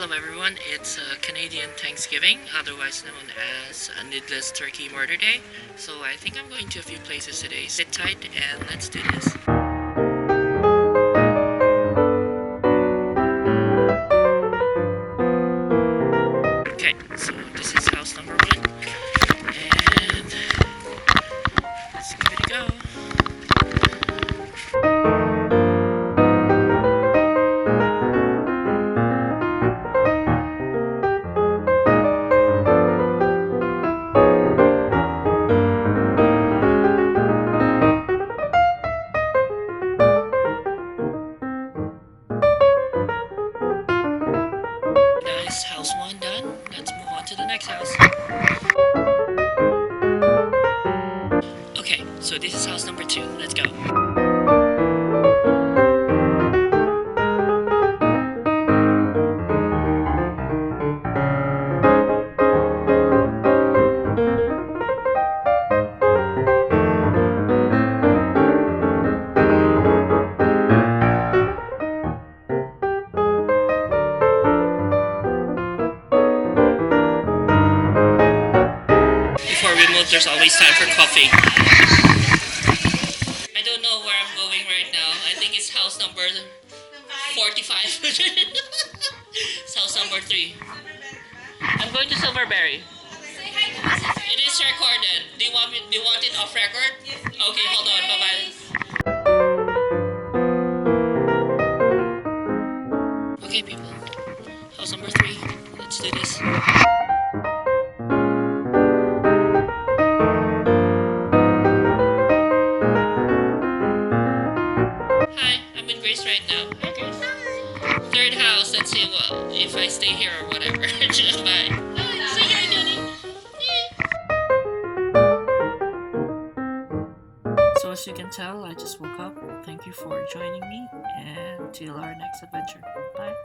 Hello everyone, it's Canadian Thanksgiving, otherwise known as Needless Turkey Murder Day. So I think I'm going to a few places today. Sit tight and let's do this. Okay, so this is house number 1 and let's give it a go. Guys, house 1 done. Let's move on to the next house. Okay, so this is house number 2. Let's go. Before we move, there's always time for coffee. I don't know where I'm going right now. I think it's house number 45. It's house number 3. I'm going to Silverberry. It is recorded. Do you want it off record? Okay, hold on. Bye-bye. Okay, people. House number 3. Let's do this. Hi, I'm with Grace right now. Hi, Grace. Third house. Let's see if I stay here or whatever. Just bye. See you, Johnny. So as you can tell, I just woke up. Thank you for joining me, and till our next adventure. Bye.